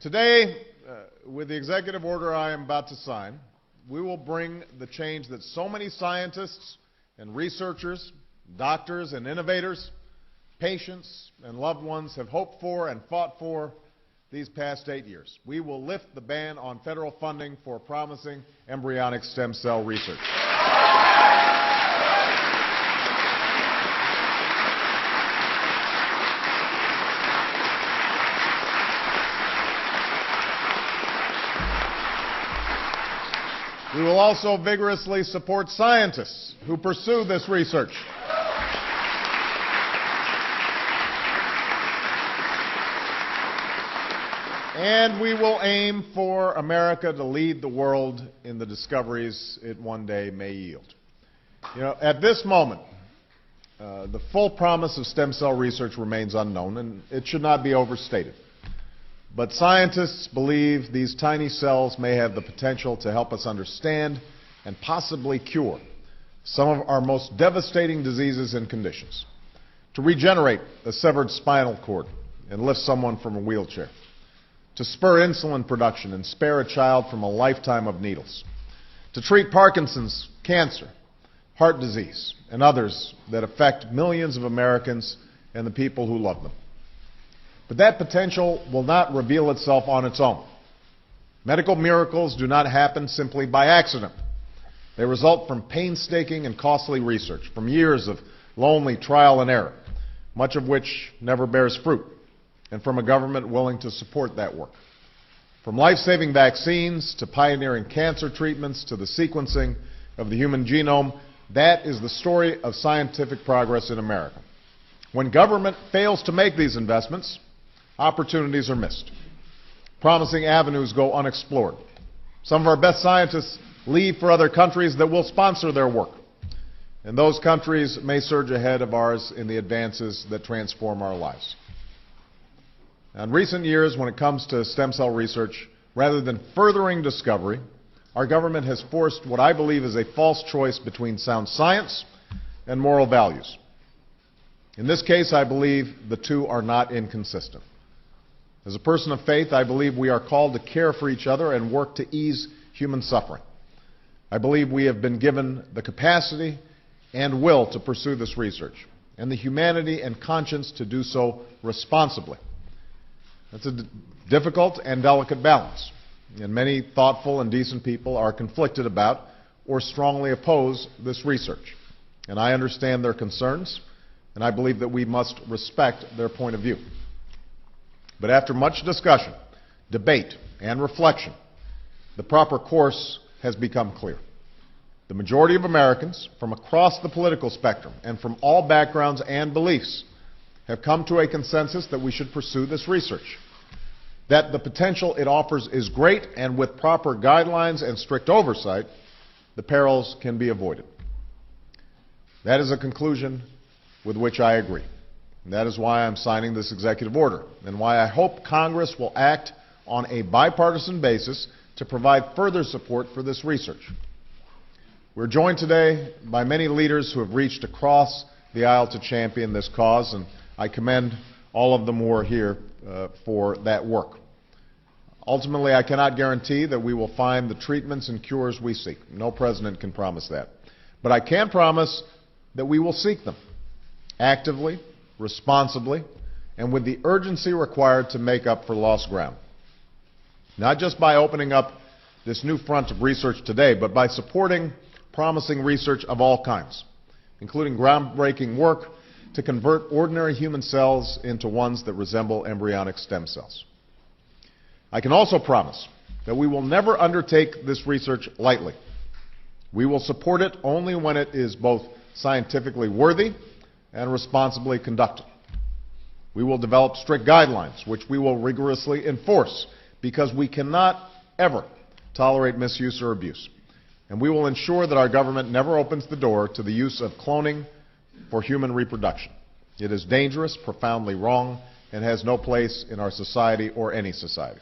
Today, with the executive order I am about to sign, we will bring the change that so many scientists and researchers, doctors and innovators, patients and loved ones have hoped for and fought for these past 8 years. We will lift the ban on federal funding for promising embryonic stem cell research. We will also vigorously support scientists who pursue this research. And we will aim for America to lead the world in the discoveries it one day may yield. You know, at this moment, the full promise of stem cell research remains unknown, and it should not be overstated. But scientists believe these tiny cells may have the potential to help us understand and possibly cure some of our most devastating diseases and conditions, to regenerate a severed spinal cord and lift someone from a wheelchair, to spur insulin production and spare a child from a lifetime of needles, to treat Parkinson's, cancer, heart disease, and others that affect millions of Americans and the people who love them. But that potential will not reveal itself on its own. Medical miracles do not happen simply by accident. They result from painstaking and costly research, from years of lonely trial and error, much of which never bears fruit, and from a government willing to support that work. From life-saving vaccines to pioneering cancer treatments to the sequencing of the human genome, that is the story of scientific progress in America. When government fails to make these investments, opportunities are missed. Promising avenues go unexplored. Some of our best scientists leave for other countries that will sponsor their work. And those countries may surge ahead of ours in the advances that transform our lives. In recent years, when it comes to stem cell research, rather than furthering discovery, our government has forced what I believe is a false choice between sound science and moral values. In this case, I believe the two are not inconsistent. As a person of faith, I believe we are called to care for each other and work to ease human suffering. I believe we have been given the capacity and will to pursue this research, and the humanity and conscience to do so responsibly. It's a difficult and delicate balance, and many thoughtful and decent people are conflicted about or strongly oppose this research. And I understand their concerns, and I believe that we must respect their point of view. But after much discussion, debate, and reflection, the proper course has become clear. The majority of Americans from across the political spectrum and from all backgrounds and beliefs have come to a consensus that we should pursue this research, that the potential it offers is great, and with proper guidelines and strict oversight, the perils can be avoided. That is a conclusion with which I agree. And that is why I'm signing this executive order, and why I hope Congress will act on a bipartisan basis to provide further support for this research. We're joined today by many leaders who have reached across the aisle to champion this cause, and I commend all of them who are here for that work. Ultimately, I cannot guarantee that we will find the treatments and cures we seek. No president can promise that. But I can promise that we will seek them actively, responsibly, and with the urgency required to make up for lost ground. Not just by opening up this new front of research today, but by supporting promising research of all kinds, including groundbreaking work to convert ordinary human cells into ones that resemble embryonic stem cells. I can also promise that we will never undertake this research lightly. We will support it only when it is both scientifically worthy and responsibly conducted. We will develop strict guidelines, which we will rigorously enforce, because we cannot ever tolerate misuse or abuse. And we will ensure that our government never opens the door to the use of cloning for human reproduction. It is dangerous, profoundly wrong, and has no place in our society or any society.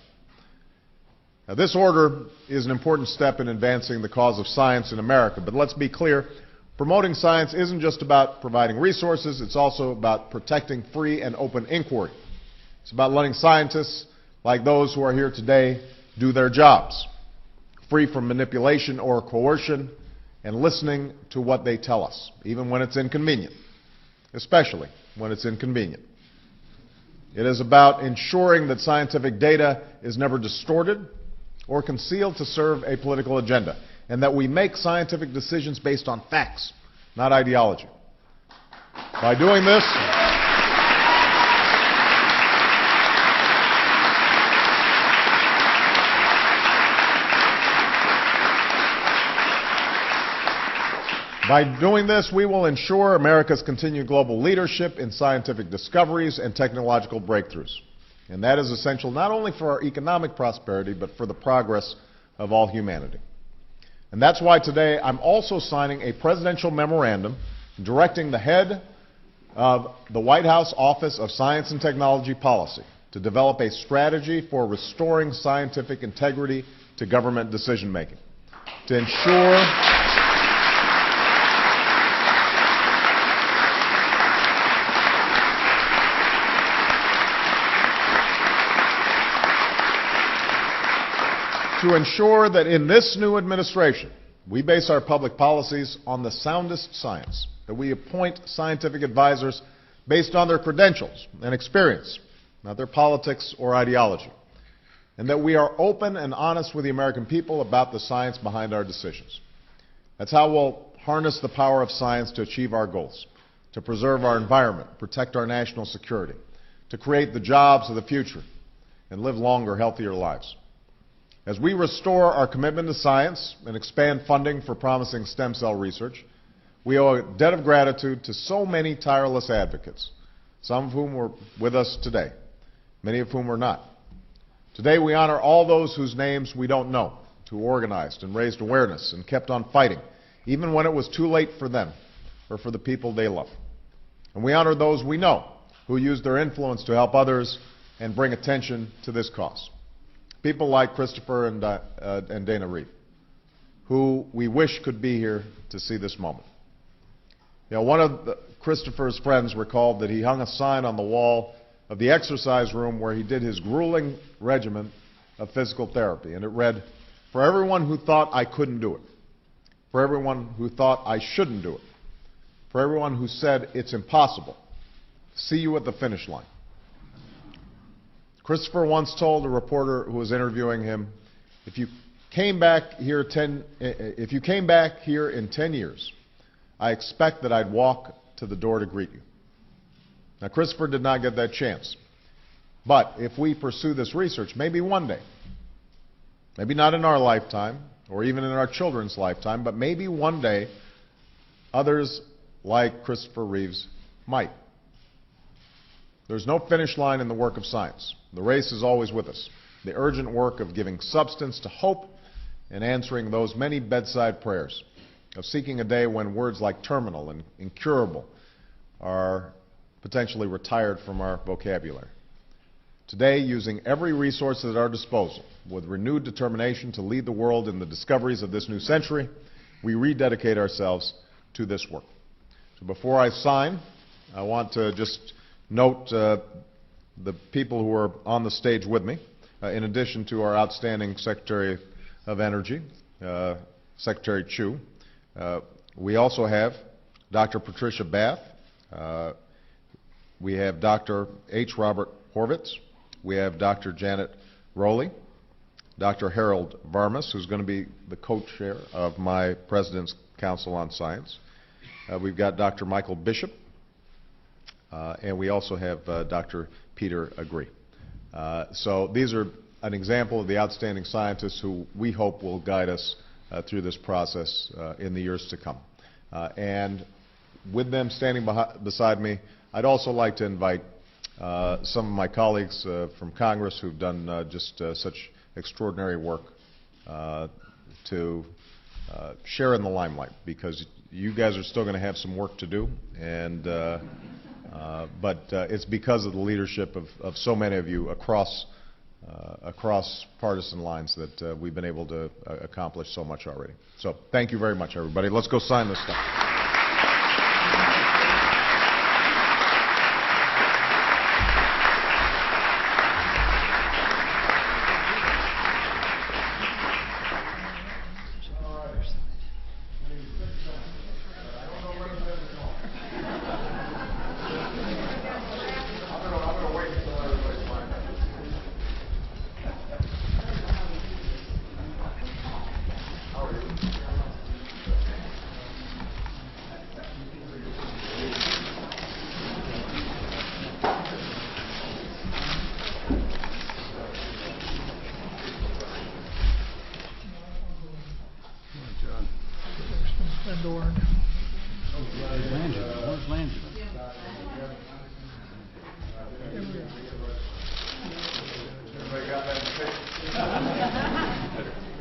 Now, this order is an important step in advancing the cause of science in America, but let's be clear, promoting science isn't just about providing resources, it's also about protecting free and open inquiry. It's about letting scientists like those who are here today, do their jobs, free from manipulation or coercion, and listening to what they tell us, even when it's inconvenient, especially when it's inconvenient. It is about ensuring that scientific data is never distorted or concealed to serve a political agenda, and that we make scientific decisions based on facts, not ideology. By doing this, we will ensure America's continued global leadership in scientific discoveries and technological breakthroughs. And that is essential not only for our economic prosperity, but for the progress of all humanity. And that's why today I'm also signing a presidential memorandum directing the head of the White House Office of Science and Technology Policy to develop a strategy for restoring scientific integrity to government decision-making, to ensure that in this new administration, we base our public policies on the soundest science, that we appoint scientific advisors based on their credentials and experience, not their politics or ideology, and that we are open and honest with the American people about the science behind our decisions. That's how we'll harness the power of science to achieve our goals, to preserve our environment, protect our national security, to create the jobs of the future, and live longer, healthier lives. As we restore our commitment to science and expand funding for promising stem cell research, we owe a debt of gratitude to so many tireless advocates, some of whom were with us today, many of whom were not. Today we honor all those whose names we don't know, who organized and raised awareness and kept on fighting, even when it was too late for them or for the people they love. And we honor those we know, who used their influence to help others and bring attention to this cause. People like Christopher and Dana Reeve, who we wish could be here to see this moment. You know, one of Christopher's friends recalled that he hung a sign on the wall of the exercise room where he did his grueling regimen of physical therapy, and it read, "For everyone who thought I couldn't do it, for everyone who thought I shouldn't do it, for everyone who said it's impossible, see you at the finish line." Christopher once told a reporter who was interviewing him, if you came back here in 10 years, I expect that I'd walk to the door to greet you. Now, Christopher did not get that chance. But if we pursue this research, maybe one day, maybe not in our lifetime or even in our children's lifetime, but maybe one day, others like Christopher Reeves might. There's no finish line in the work of science. The race is always with us. The urgent work of giving substance to hope and answering those many bedside prayers, of seeking a day when words like terminal and incurable are potentially retired from our vocabulary. Today, using every resource at our disposal, with renewed determination to lead the world in the discoveries of this new century, we rededicate ourselves to this work. So before I sign, I want to just note the people who are on the stage with me, in addition to our outstanding Secretary of Energy, Secretary Chu. We also have Dr. Patricia Bath. We have Dr. H. Robert Horvitz. We have Dr. Janet Rowley, Dr. Harold Varmus, who's going to be the co-chair of my President's Council on Science. We've got Dr. Michael Bishop, and we also have Dr. Peter Agree. So these are an example of the outstanding scientists who we hope will guide us through this process in the years to come. And with them standing beside me, I'd also like to invite some of my colleagues from Congress who've done just such extraordinary work to share in the limelight, because you guys are still going to have some work to do, and but it's because of the leadership of so many of you across partisan lines that we've been able to accomplish so much already. So thank you very much, everybody. Let's go sign this stuff. ahead and take